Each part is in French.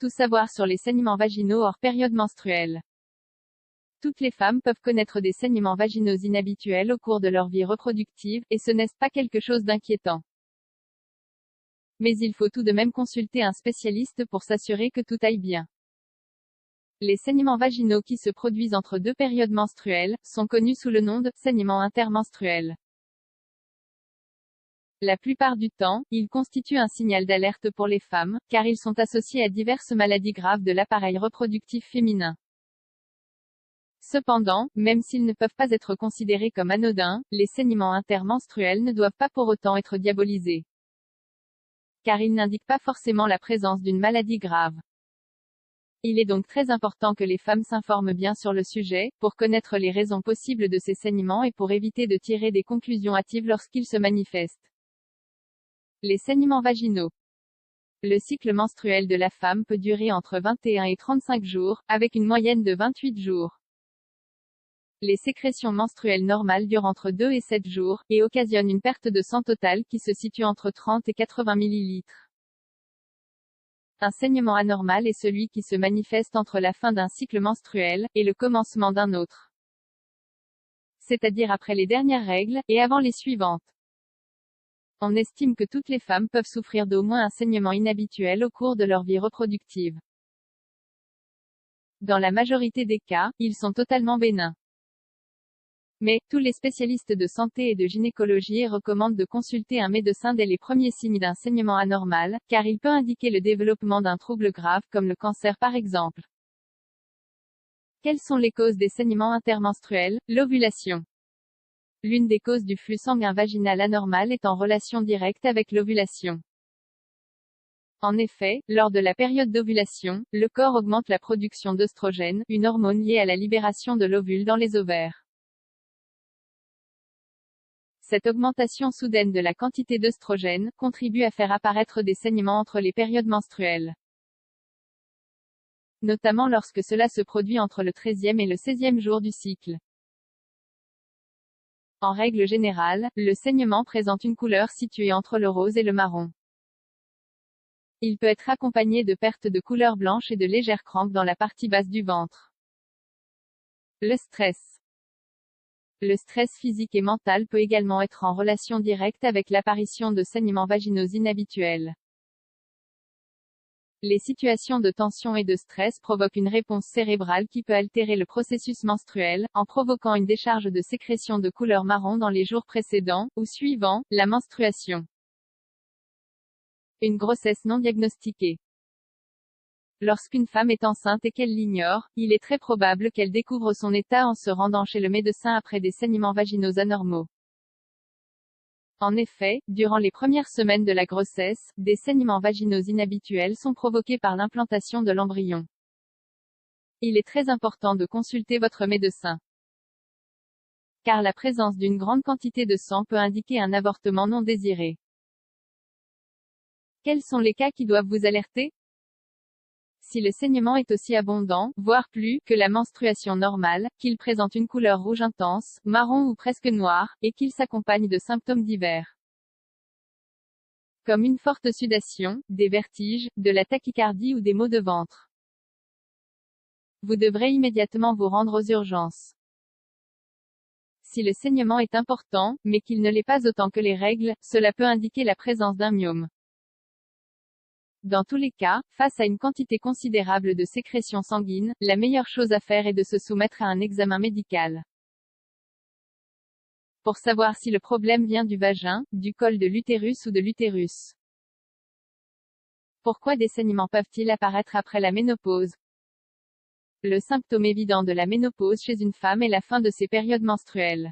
Tout savoir sur les saignements vaginaux hors période menstruelle. Toutes les femmes peuvent connaître des saignements vaginaux inhabituels au cours de leur vie reproductive, et ce n'est pas quelque chose d'inquiétant. Mais il faut tout de même consulter un spécialiste pour s'assurer que tout aille bien. Les saignements vaginaux qui se produisent entre deux périodes menstruelles sont connus sous le nom de saignements intermenstruels. La plupart du temps, ils constituent un signal d'alerte pour les femmes, car ils sont associés à diverses maladies graves de l'appareil reproductif féminin. Cependant, même s'ils ne peuvent pas être considérés comme anodins, les saignements intermenstruels ne doivent pas pour autant être diabolisés. Car ils n'indiquent pas forcément la présence d'une maladie grave. Il est donc très important que les femmes s'informent bien sur le sujet, pour connaître les raisons possibles de ces saignements et pour éviter de tirer des conclusions hâtives lorsqu'ils se manifestent. Les saignements vaginaux. Le cycle menstruel de la femme peut durer entre 21 et 35 jours, avec une moyenne de 28 jours. Les sécrétions menstruelles normales durent entre 2 et 7 jours, et occasionnent une perte de sang totale qui se situe entre 30 et 80 ml. Un saignement anormal est celui qui se manifeste entre la fin d'un cycle menstruel, et le commencement d'un autre. C'est-à-dire après les dernières règles, et avant les suivantes. On estime que toutes les femmes peuvent souffrir d'au moins un saignement inhabituel au cours de leur vie reproductive. Dans la majorité des cas, ils sont totalement bénins. Mais, tous les spécialistes de santé et de gynécologie recommandent de consulter un médecin dès les premiers signes d'un saignement anormal, car il peut indiquer le développement d'un trouble grave comme le cancer par exemple. Quelles sont les causes des saignements intermenstruels? L'ovulation. L'une des causes du flux sanguin vaginal anormal est en relation directe avec l'ovulation. En effet, lors de la période d'ovulation, le corps augmente la production d'œstrogène, une hormone liée à la libération de l'ovule dans les ovaires. Cette augmentation soudaine de la quantité d'œstrogène contribue à faire apparaître des saignements entre les périodes menstruelles. Notamment lorsque cela se produit entre le 13e et le 16e jour du cycle. En règle générale, le saignement présente une couleur située entre le rose et le marron. Il peut être accompagné de pertes de couleur blanche et de légères crampes dans la partie basse du ventre. Le stress. Le stress physique et mental peut également être en relation directe avec l'apparition de saignements vaginaux inhabituels. Les situations de tension et de stress provoquent une réponse cérébrale qui peut altérer le processus menstruel, en provoquant une décharge de sécrétion de couleur marron dans les jours précédents, ou suivant, la menstruation. Une grossesse non diagnostiquée. Lorsqu'une femme est enceinte et qu'elle l'ignore, il est très probable qu'elle découvre son état en se rendant chez le médecin après des saignements vaginaux anormaux. En effet, durant les premières semaines de la grossesse, des saignements vaginaux inhabituels sont provoqués par l'implantation de l'embryon. Il est très important de consulter votre médecin. Car la présence d'une grande quantité de sang peut indiquer un avortement non désiré. Quels sont les cas qui doivent vous alerter? Si le saignement est aussi abondant, voire plus, que la menstruation normale, qu'il présente une couleur rouge intense, marron ou presque noire, et qu'il s'accompagne de symptômes divers. Comme une forte sudation, des vertiges, de la tachycardie ou des maux de ventre. Vous devrez immédiatement vous rendre aux urgences. Si le saignement est important, mais qu'il ne l'est pas autant que les règles, cela peut indiquer la présence d'un myome. Dans tous les cas, face à une quantité considérable de sécrétion sanguine, la meilleure chose à faire est de se soumettre à un examen médical. Pour savoir si le problème vient du vagin, du col de l'utérus ou de l'utérus. Pourquoi des saignements peuvent-ils apparaître après la ménopause? Le symptôme évident de la ménopause chez une femme est la fin de ses périodes menstruelles.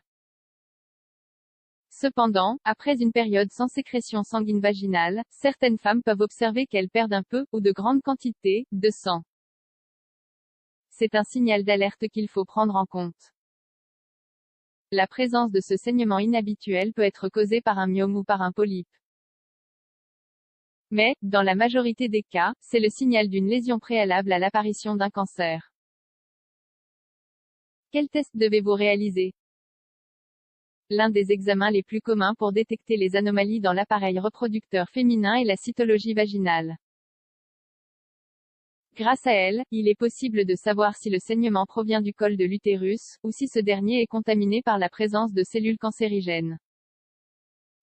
Cependant, après une période sans sécrétion sanguine vaginale, certaines femmes peuvent observer qu'elles perdent un peu, ou de grandes quantités, de sang. C'est un signal d'alerte qu'il faut prendre en compte. La présence de ce saignement inhabituel peut être causée par un myome ou par un polype. Mais, dans la majorité des cas, c'est le signal d'une lésion préalable à l'apparition d'un cancer. Quel test devez-vous réaliser? L'un des examens les plus communs pour détecter les anomalies dans l'appareil reproducteur féminin est la cytologie vaginale. Grâce à elle, il est possible de savoir si le saignement provient du col de l'utérus, ou si ce dernier est contaminé par la présence de cellules cancérigènes.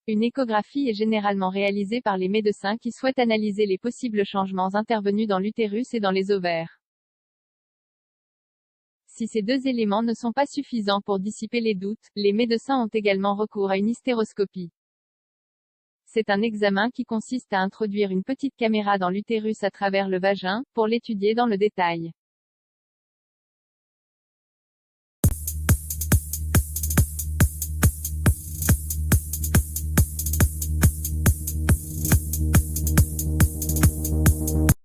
Une échographie est généralement réalisée par les médecins qui souhaitent analyser les possibles changements intervenus dans l'utérus et dans les ovaires. Si ces deux éléments ne sont pas suffisants pour dissiper les doutes, les médecins ont également recours à une hystéroscopie. C'est un examen qui consiste à introduire une petite caméra dans l'utérus à travers le vagin, pour l'étudier dans le détail.